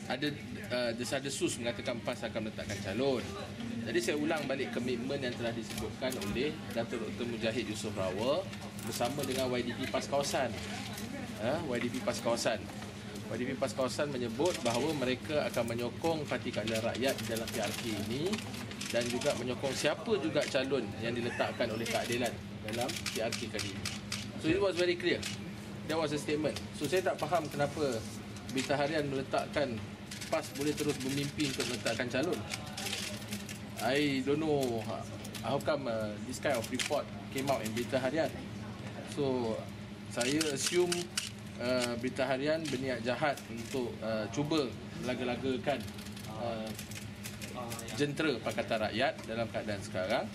ada desas-desus mengatakan PAS akan meletakkan calon. Jadi saya ulang balik komitmen yang telah disebutkan oleh Datuk Dr. Mujahid Yusof Rawal bersama dengan YDP PAS Kawasan. YDP PAS Kawasan. YDP PAS Kawasan menyebut bahawa mereka akan menyokong Parti Keadilan Rakyat di dalam PRK ini dan juga menyokong siapa juga calon yang diletakkan oleh keadilan dalam PRK kali ini. So it was very clear. That was a statement. So saya tak faham kenapa Berita Harian meletakkan PAS boleh terus bermimpi untuk meletakkan calon. I don't know how come this kind of report came out in Berita Harian. So saya assume Berita Harian berniat jahat untuk cuba melaga-lagakan jentera Pakatan Rakyat dalam keadaan sekarang.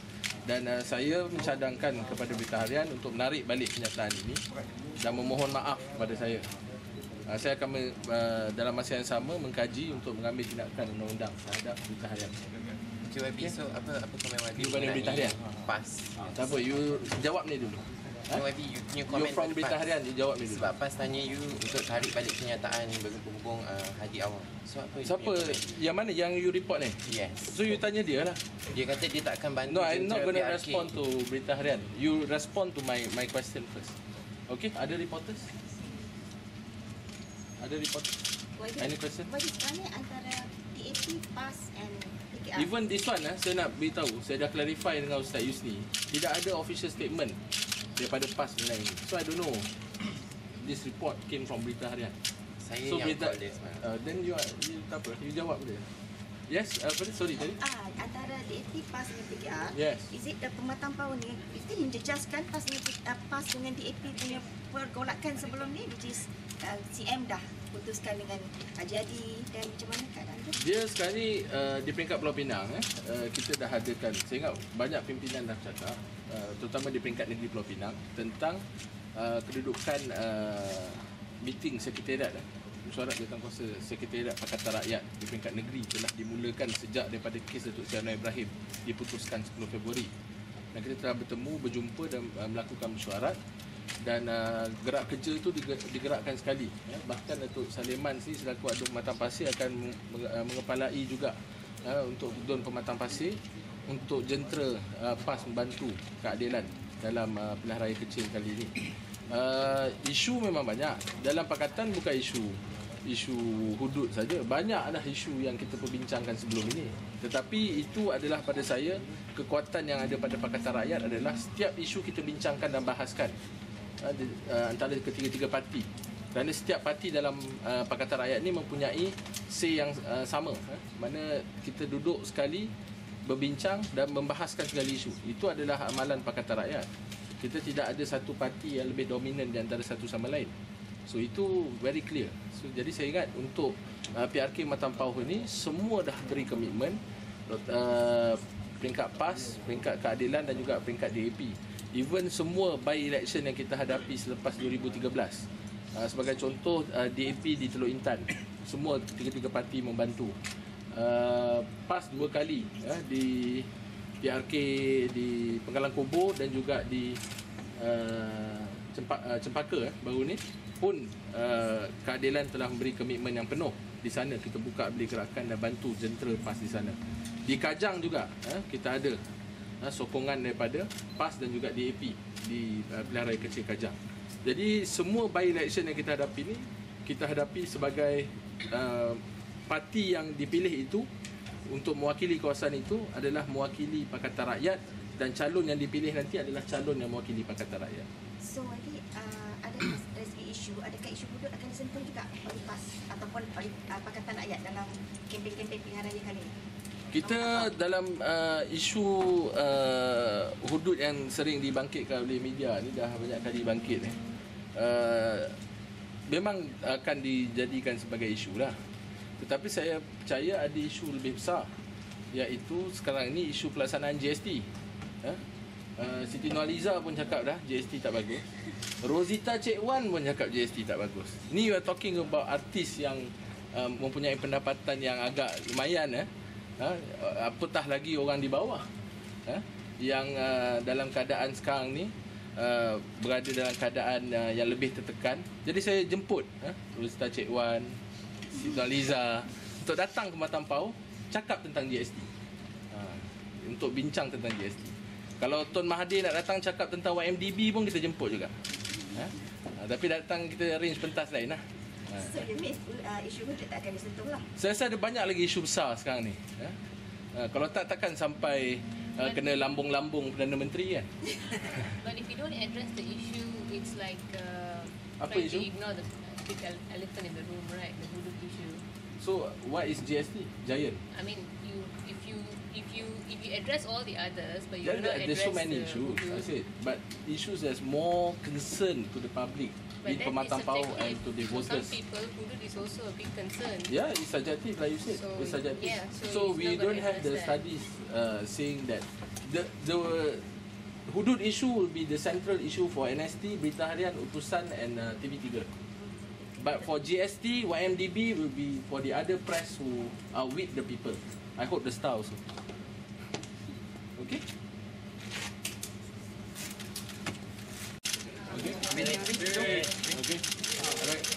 Dan saya mencadangkan kepada Berita Harian untuk menarik balik kenyataan ini dan memohon maaf kepada saya. Saya akan dalam masa yang sama mengkaji untuk mengambil tindakan undang-undang terhadap Berita Harian. Okay. So apa komen YB? You pada Berita Harian? PAS. Tak apa, you jawab ni dulu. YB, you komen from Berita Harian, you jawab ni dulu. Sebab PAS tanya you untuk tarik balik kenyataan berhubung Hadi Awang. So apa siapa? Yang mana yang you report ni? Yes. So you tanya dia lah. Dia kata dia tak akan bantu. No, I'm not going to PRK. respond to Berita Harian. You respond to my question first. Okay, ada reporters? Ada reporters? Any question? Bagi sekarang antara DAP, PAS and PKR. Even this one, saya nak beritahu, saya dah clarify dengan Ustaz Yusni, tidak ada official statement daripada PAS mengenai ini. So I don't know. This report came from Berita Harian. Saya So yang Berita, call this man. then you tak apa, you jawab dia. Yes, sorry tadi. Antara DAP, PAS dengan PKR. Yes. Is it the pematang power ni, is it menjejaskan PAS dengan DAP punya pergolakan sebelum ni, which is CM dah putuskan dengan Haji Adi, dan macam mana keadaan tu? Dia sekarang ni di peringkat Pulau Pinang, kita dah adakan, saya ingat banyak pimpinan dah cakap, terutama di peringkat negeri Pulau Pinang, tentang kedudukan meeting sekretariat mesyuarat jawatankuasa sekretariat Pakatan Rakyat di peringkat negeri telah dimulakan sejak daripada kes Datuk Seri Anwar Ibrahim diputuskan 10 Februari. Dan kita telah bertemu, berjumpa dan melakukan mesyuarat. Dan gerak kerja itu digerakkan sekali. Bahkan Datuk Saliman sendiri selaku Adun Pematang Pasir akan mengepalai juga untuk Dun Pematang Pasir untuk jentera PAS membantu keadilan dalam pilihan raya kecil kali ini. Isu memang banyak. Dalam pakatan bukan isu hudud saja. Banyaklah isu yang kita perbincangkan sebelum ini. Tetapi itu adalah pada saya, kekuatan yang ada pada Pakatan Rakyat adalah setiap isu kita bincangkan dan bahaskan antara ketiga-tiga parti. Kerana setiap parti dalam Pakatan Rakyat ni mempunyai say yang sama. Mana kita duduk sekali berbincang dan membahaskan segala isu. Itu adalah amalan Pakatan Rakyat. Kita tidak ada satu parti yang lebih dominan di antara satu sama lain. So itu very clear. So jadi saya ingat untuk PRK Matang Pauh ni semua dah beri komitmen, peringkat PAS, peringkat keadilan dan juga peringkat DAP. Even semua by election yang kita hadapi selepas 2013. Sebagai contoh DAP di Teluk Intan, semua tiga-tiga parti membantu. PAS 2 kali di PRK di Penggalang Kubur dan juga di Cempaka baru ni pun keadilan telah memberi komitmen yang penuh. Di sana kita buka beli gerakan dan bantu jentera PAS di sana. Di Kajang juga kita ada sokongan daripada PAS dan juga DAP di pilihan raya kecil Kajang. Jadi semua by election yang kita hadapi ni, kita hadapi sebagai parti yang dipilih itu untuk mewakili kawasan itu adalah mewakili Pakatan Rakyat, dan calon yang dipilih nanti adalah calon yang mewakili Pakatan Rakyat. So nanti ada dari segi isu, adakah isu hudud akan disentuh juga oleh PAS ataupun oleh Pakatan Rakyat dalam kempen-kempen pilihan raya kali ini? Kita dalam isu hudud yang sering dibangkitkan oleh media ni, dah banyak kali bangkit memang akan dijadikan sebagai isu lah. Tetapi saya percaya ada isu lebih besar, iaitu sekarang ini isu pelaksanaan GST. Siti Nurhaliza pun cakap dah GST tak bagus. Rosita Cik Wan pun cakap GST tak bagus. Ni we are talking about artis yang mempunyai pendapatan yang agak lumayan. Apatah lagi orang di bawah yang dalam keadaan sekarang ni berada dalam keadaan yang lebih tertekan. Jadi saya jemput Rosita Cik Wan, Siti Nurhaliza, untuk datang ke Matampau cakap tentang GST. Untuk bincang tentang GST. Kalau Tun Mahathir nak datang cakap tentang YMDB pun kita jemput juga. Tapi datang kita arrange pentas lain lah. So you mean isu hudud tak akan disentuh lah? Saya rasa ada banyak lagi isu besar sekarang ni. Kalau takkan sampai kena lambung-lambung Perdana Menteri kan. But if you don't address the issue, it's like Apa trying isu? to ignore the big elephant in the room, right? The hudud issue. So what is GST? Giant. I mean, if you address all the others, but you do not There's address so many the issues. I hudud, said, but issues that's more concern to the public but in that is Pematang Pau subjective. and to the For some voters. people, hudud is also a big concern. Yeah, it's subjective, like you said. So, It's subjective. yeah, so so it's we not don't gonna have the address that. studies saying that the hudud issue will be the central issue for NST, Berita Harian, Utusan, and TV3. But for GST, YMDB will be for the other press who are with the people. I hope the Star also. Okay? Okay. Okay. Alright.